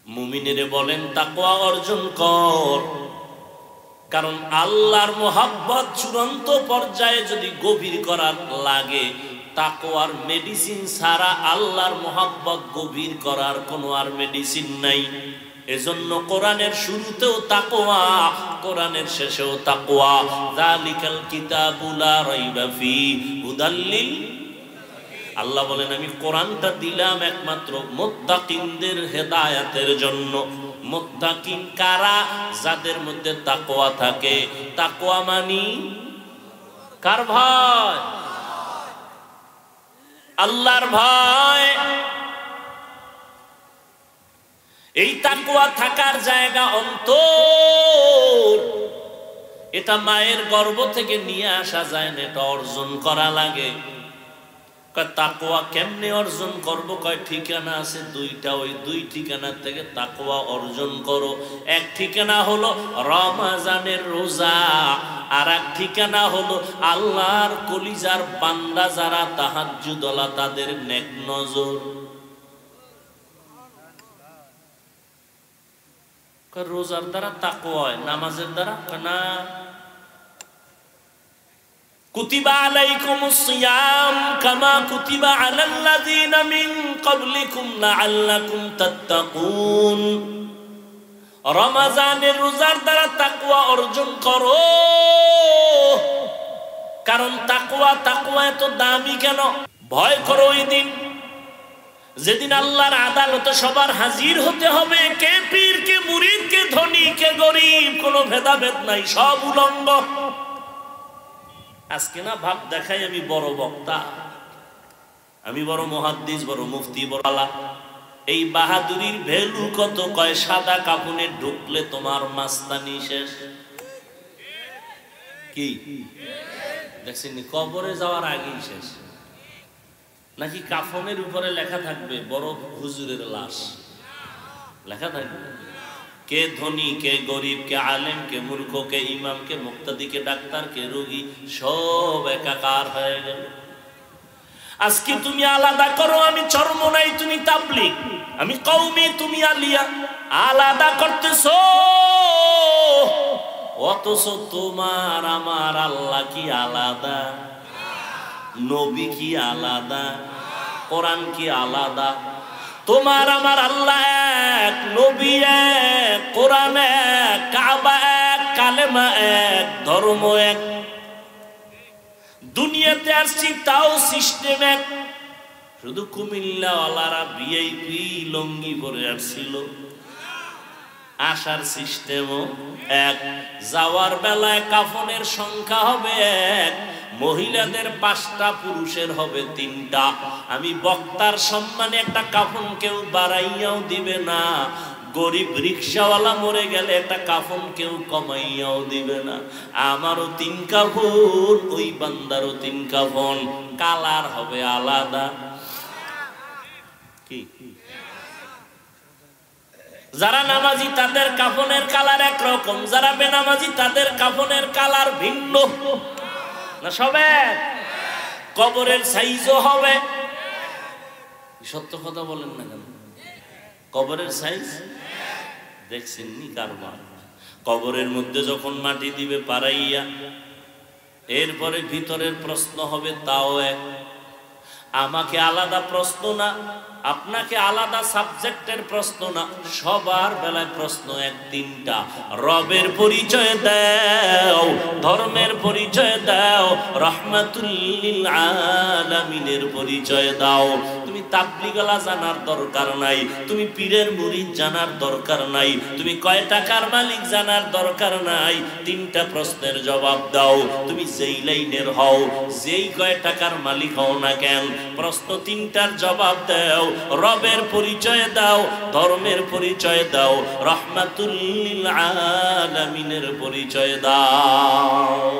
মুমিনেরে বলেন তাকওয়া অর্জন কর, কারণ আল্লাহর মোহাব্বত চূড়ান্ত পর্যায়ে যদি গভীর করার লাগে, তাকওয়ার মেডিসিন ছাড়া আল্লাহর মোহাব্বত গভীর করার কোনো আর মেডিসিন নাই। এজন্য কোরআনের শুরুতেও তাকওয়া, কোরআনের শেষেও তাকওয়া। যালিকাল কিতাবু লা রাইবা ফি হুদাল লিল। আল্লাহ বলেন, আমি কোরআনটা দিলাম একমাত্র মুত্তাকিনদের হেদায়েতের জন্য। মুত্তাকিন কারা? যাদের মধ্যে তাকওয়া থাকে। তাকওয়া মানি কার ভয়? আল্লাহর ভয়। এই তাকওয়া থাকার জায়গা অন্তর। এটা মায়ের গর্ভ থেকে নিয়ে আসা যায় না, এটা অর্জন করা লাগে। তাকওয়া কেমনে অর্জন করব? কয় ঠিকানা আছে দুইটা, ওই 2 ঠিকানা থেকে তাকওয়া অর্জন করো। এক ঠিকানা হলো রমজানের রোজা, আর এক ঠিকানা হলো আল্লাহর কলিজার বান্দা যারা তাহাজ্জুদওয়ালা, তাদের নেক নজর। রোজার দ্বারা তাকওয়া হয়, নামাজের দ্বারা না। কুতিবা আলাইকুমুস সিয়াম কামা কুতিবা আলাল্লাযীনা মিন ক্বাবলিকুম লাআল্লাকুম তাত্তাকুন। রমজানের রোজার দ্বারা তাকওয়া অর্জন করো, কারণ তাকওয়া এত দামি কেন? ভয় করো ওই দিন যেদিন আল্লাহর আদালতে সবার হাজির হতে হবে, কে পীর, কে মুরিদ, কে ধনী, কে গরিব, কোনো ভেদাভেদ নাই, সব উলঙ্গ। আজকে না ভাব দেখাই আমি বড় বক্তা, আমি বড় মুহাদ্দিস, বড় মুফতি, বড় আলা। এই বাহাদুরির ভ্যালু কত? কয় সাদা কাফনে ঢুকলে তোমার মাস্তানি শেষ। কি দেখছেন? কবরে যাওয়ার আগেই শেষ। নাকি কাফনের উপরে লেখা থাকবে বড় হুজুরের লাশ, লেখা থাকবে কে ধনী, কে গরিব, কে আলেম, কে মূর্খ, কে ইমাম, কে মুক্তাদি, কে ডাক্তার, কে রোগী, সব একাকার হয়ে গেল। আজকে তুমি আলাদা করো, আমি চরমনাই, তুমি তাবলীগ, আমি কওমি, তুমি আলিয়া, আলাদা করতেছো। অথচ তোমার আমার আল্লাহ কি আলাদা? নবী কি আলাদা? কোরআন কি আলাদা? তোমার আমার আল্লাহ এক, নবী এক, কোরআন এক, কাবা এক, কালেমা এক, ধর্ম এক। দুনিয়াতে আসছি তাও সিস্টেম এক। শুধু কুমিল্লাওয়ালারা ভিআইপি লঙ্গি পরে আসছিল, আসার সিস্টেমও এক। যাওয়ার বেলায় কাফনের সংখ্যা হবে এক, মহিলাদের 5টা, পুরুষের হবে 3টা। আমি বক্তার সম্মানে একটা কাফন কেউ বাড়াইয়াও দিবে না। গরিব রিক্সাওয়ালা মরে গেলে একটা কাফন কেউ কমাইয়াও দিবে না। আমারও 3 কাফন, ওই বান্দারও 3 কাফন, কালার হবে আলাদা। কি? যারা নামাজি তাদের কাফনের কালার একরকম, যারা বেনামাজি তাদের কাফনের কালার ভিন্ন। না সবে কবরের সাইজও হবে। সত্য কথা বলেন না কেন? কবরের সাইজ দেখছেন নি কারবার? কবরের মধ্যে যখন মাটি দিবে পারাইয়া, এরপরে ভিতরের প্রশ্ন হবে তাও এক। আমাকে আলাদা প্রশ্ন না, আপনাকে আলাদা সাবজেক্টের প্রশ্ন না, সবার বেলায় প্রশ্ন এক 3টা। রবের পরিচয় দাও, ধর্মের পরিচয় দাও, রাহমাতুল লিল আলামিনের পরিচয় দাও। তুমি তাবলীগওয়ালা জানার দরকার নাই, তুমি পীরের মুরিদ জানার দরকার নাই, তুমি কয় টাকার মালিক জানার দরকার নাই। 3টা প্রশ্নের জবাব দাও। তুমি যেই লাইনের হও, যেই কয় টাকার মালিক হও না কেন, প্রশ্ন 3টার জবাব দাও। রবের পরিচয় দাও, ধর্মের পরিচয় দাও, রাহমাতুল লিল আলামিনের পরিচয় দাও।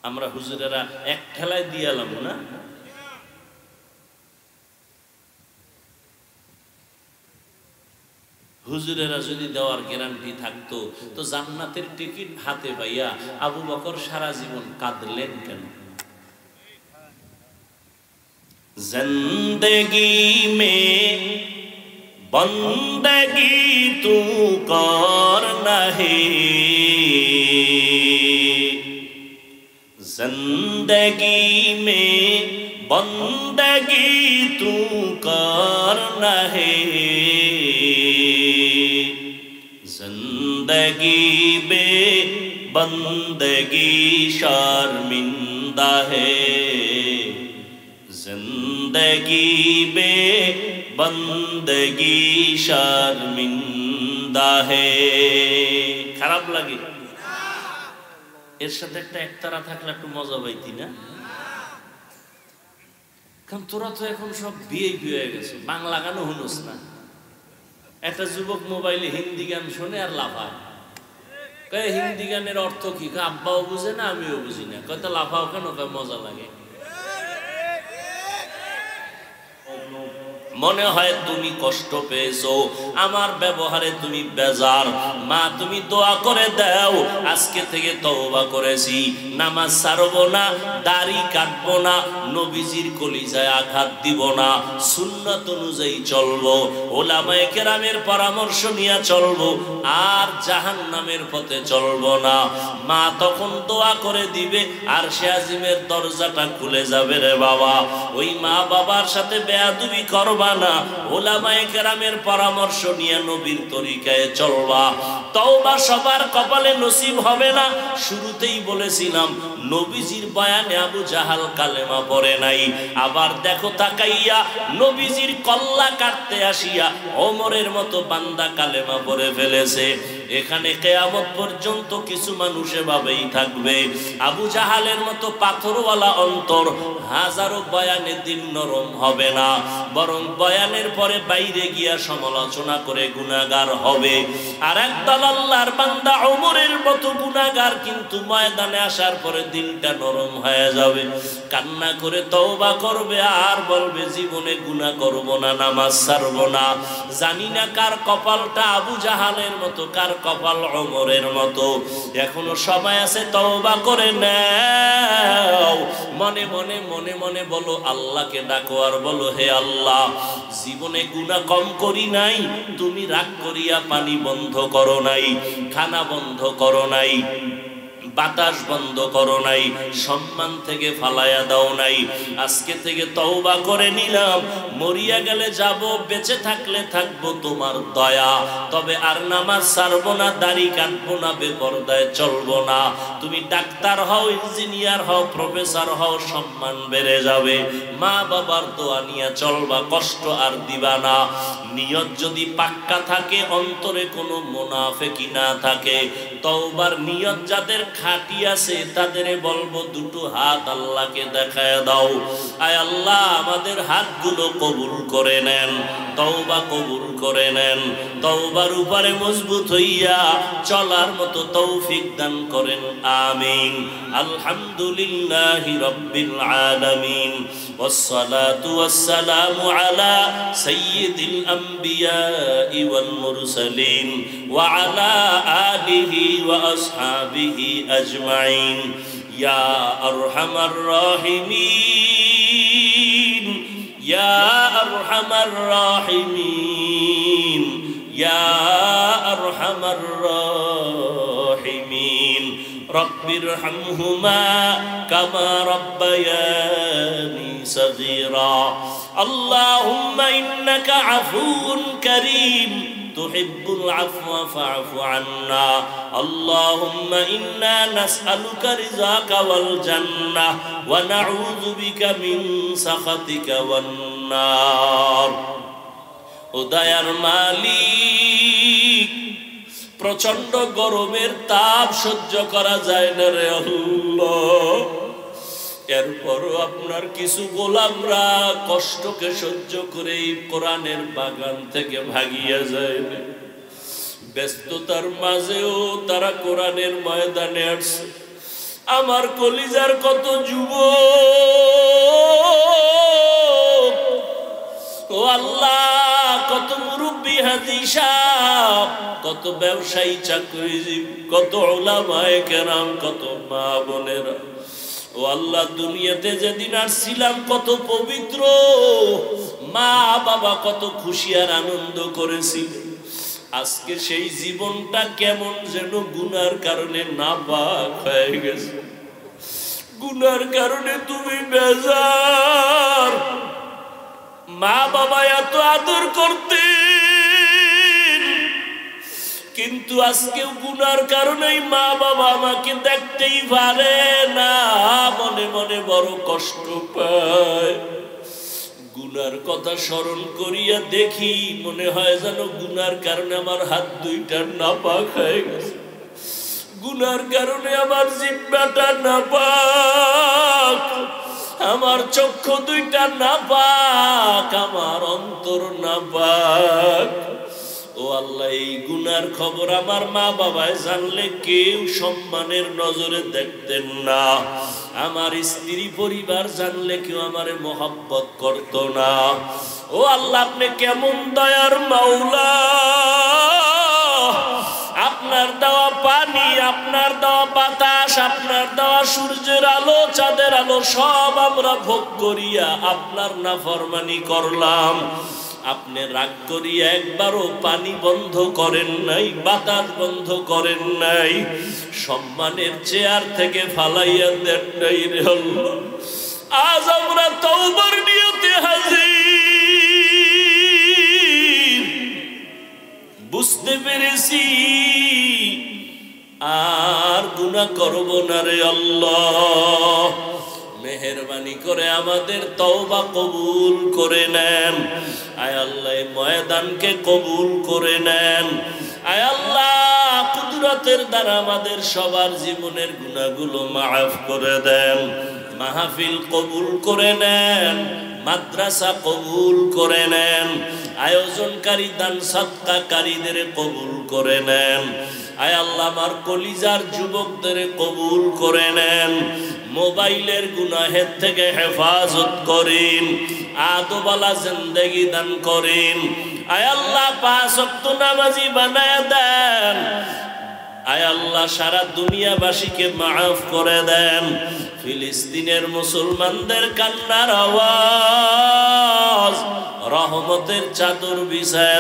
আমরা হুজুরেরা এক ঠেলায় দিয়ালাম না? হুজুরেরা যদি দেওয়ার গ্যারান্টি থাকতো তো জান্নাতের টিকিট হাতে পাইয়া আবু বকর সারা জীবন কাঁদলেন কেন? जिंदगी में बंदगी तू कर नहीं, जिंदगी में बंदगी तू कर नहीं, जिंदगी में बंदगी शर्मिंदा है, जिंदगी में बंदगी शर्मिंदा है। খারাপ লাগে? এর সাথে একটা একতারা থাকলে একটু মজা পাইতি না? কারণ তোরা তো এখন সব ভিআইপি হয়ে গেছে, বাংলা গানও শুনোস না। একটা যুবক মোবাইলে হিন্দি গান শোনে আর লাফায়। কয় হিন্দি গানের অর্থ কি? আব্বাও বুঝে না, আমিও বুঝি না। কয়টা লাফাও কেন? কয় মজা লাগে। মনে হয় তুমি কষ্ট পেয়েছো, আমার ব্যবহারে তুমি বেজার। মা তুমি দোয়া করে দাও, আজকে থেকে তওবা করেছি, নামাজ ছাড়বো না, দাড়ি কাটবো না, নবীজির কলিজায় আঘাত দিব না, সুন্নাত অনুযায়ী চলবো, ওলামায়ে কেরামের পরামর্শ নিয়ে চলবো, আর জাহান্নামের পথে চলবো না। মা তখন দোয়া করে দিবে, আর সে আজিমের দরজাটা খুলে যাবে রে বাবা। ওই মা বাবার সাথে বেয়াদবি করবা চলবা না, উলামায়ে কেরামের পরামর্শ নিয়ে নবীর তরিকায় চলবা। তওবা সবার কপালে নসিব হবে না। শুরুতেই বলেছিলাম নবীজির বয়ানে আবু জাহাল কালেমা পড়ে নাই। আবার দেখো তাকাইয়া নবীজির কল্লা কাটতে আসিয়া ওমরের মতো বান্দা কালেমা পড়ে ফেলেছে। এখানে কিয়ামত পর্যন্ত কিছু মানুষ এভাবেই থাকবে, আবু জাহালের মতো পাথরওয়ালা অন্তর, হাজারো বয়ানে দিল নরম হবে না, বরং বয়ানের পরে বাইরে গিয়া সমালোচনা করে গুনাহগার হবে। আর একদল আল্লাহর বান্দা ওমরের মতো গুনাহগার, কিন্তু ময়দানে আসার পরে দিলটা নরম হয়ে যাবে, কান্না করে তওবা করবে আর বলবে জীবনে গুনাহ করব না, নামাজ ছাড়ব না। জানি না কার কপালটা আবু জাহালের মতো, কার কপাল ওমরের মতো। এখনো সময় আছে, তওবা করে নাও। মনে মনে মনে মনে বলো, আল্লাহকে ডাকো আর বলো, হে আল্লাহ, জীবনে গুনাহ কম করি নাই, তুমি রাগ করিয়া পানি বন্ধ করো নাই, খানা বন্ধ করো নাই, বাতাস বন্ধ করো নাই, সম্মান থেকে ফালায়া দাও নাই। আজকে থেকে তওবা করে নিলাম, মরিয়া গেলে যাব, বেঁচে থাকলে থাকবো তোমার দয়া। তবে আর নামাজ ছাড়বো না, দাড়ি কাটবো না, বেপরদায় চলবো না। তুমি ডাক্তার হও, ইঞ্জিনিয়ার হও, প্রফেসর হও, সম্মান বেড়ে যাবে। মা বাবার দোয়া নিয়ে চলবা, কষ্ট আর দিবা না। নিয়ত যদি পাক্কা থাকে, অন্তরে কোনো মুনাফিকি না থাকে, তওবার নিয়ত যাদের খাঁটি আছে তাদের বলবো দুটো হাত আল্লাহকে দেখায় দাও। আয় আল্লাহ, আমাদের হাতগুলো কবুল করে নেন, তওবা কবুল করে নেন, তওবার উপরে মজবুত হইয়া চলার মতো তৌফিক দান করেন, আমিন। আলহামদুলিল্লাহি রাব্বিল আলামিন, ওয়াসসালাতু ওয়াসসালামু আলা সাইয়্যিদিল আমবিয়াই ওয়াল মুরসালিন ওয়া আলা আলিহি ওয়া আসহাবিহি আজমাইন। ইয়া আরহামার রাহিমিন, ইয়া আরহামার রাহিমিন, ইয়া আরহামার রাহিমিন। রব্বিরহামহুমা কামা রব্বায়ানি সগীরা। আল্লাহুম্মা ইন্নাকা আফুউন কারীম তুহিব্বুল আফওয়া ফা'ফু আন্না। আল্লাহুম্মা ইন্না নাসআলুকা রিযাকা ওয়াল জান্নাহ ওয়া নাউযু বিকা মিন সাখাতিকা ওয়ান নার। ও দয়ার মালিক, প্রচন্ড গরমের তাপ সহ্য করা যায় না রে আল্লাহ। এরপরও আপনার কিছু গোলামরা কষ্টকে সহ্য করে কোরআনের বাগান থেকে ভাগিয়া যায় না। ব্যস্ততার মাঝেও তারা কোরআনের ময়দানে আসছে। আমার কলিজার কত যুবক, ও আল্লাহ, কত মুরব্বী হাজী সাহেব, কত ব্যবসায়ী চাকরিজীবী, কত উলামায়ে কেরাম, কত মা বোনেরা, ও আল্লাহ, দুনিয়াতে যেদিন আসছিলাম কত পবিত্র, মা বাবা কত খুশি আর আনন্দ করেছিল। আজকে সেই জীবনটা কেমন যেন গুনার কারণে নাপাক হয়ে গেছে। গুনার কারণে তুমি বেজার। মা বাবা এত আদর করতেন, কিন্তু আজকেও গুনার কারণেই মা বাবা আমাকে দেখতেই পারে না, মনে মনে বড় কষ্ট পায়। গুনার কথা স্মরণ করিয়া দেখি, মনে হয় যেন গুনার কারণে আমার হাত দুইটা নাপাক হয়ে গেছে, গুনার কারণে আমার জিহ্বাটা নাপাক, আমার চক্ষু দুইটা নাপাক, আমার অন্তর নাপাক। ও আল্লাহ, এই গুনার খবর আমার মা বাবায় জানলে কেউ সম্মানের নজরে দেখতেন না। আমার স্ত্রী পরিবার জানলে কেউ আমারে মহব্বত করত না। ও আল্লাহ, আপনি কেমন দয়ার মাওলা। আপনার দেওয়া পানি, আপনার দেওয়া বাতাস, আপনার দেওয়া সূর্যের আলো, চাঁদের আলো সব আমরা ভোগ করিয়া আপনার নাফরমানি করলাম। আপনি রাগ করিয়া একবারও পানি বন্ধ করেন নাই, বাতাস বন্ধ করেন নাই, সম্মানের চেয়ার থেকে ফালাইয়া দেন নাই রে আল্লাহ। আজ আমরা তওবার নিয়তে হাজির। গুনাহ করব না রে আল্লাহ। মেহেরবানি করে আমাদের তওবা কবুল করে নেন। আয় আল্লাহ এই ময়দানকে কবুল করে নেন। আয় আল্লাহ কুদরতের দ্বারা আমাদের সবার জীবনের গুনাহগুলো মাফ করে দেন। মাহফিল কবুল করে নেন, মাদ্রাসা কবুল করে নেন, আয়োজনকারী দান সদকাকারীদের কবুল করে নেন। আয় আল্লাহ আমার কলিজার যুবকদের কবুল করে নেন। মোবাইলের গুনাহের থেকে হেফাজত করেন, আদবালা জিন্দেগি দান করেন। আয় আল্লাহ 5 ওয়াক্ত নামাজি বানায় দেন। আয় আল্লাহ সারা দুনিয়াবাসীকে মাফ করে দেন। ফিলিস্তিনের মুসলমানদের কান্নার আওয়াজ রহমতের চাদর বিছায়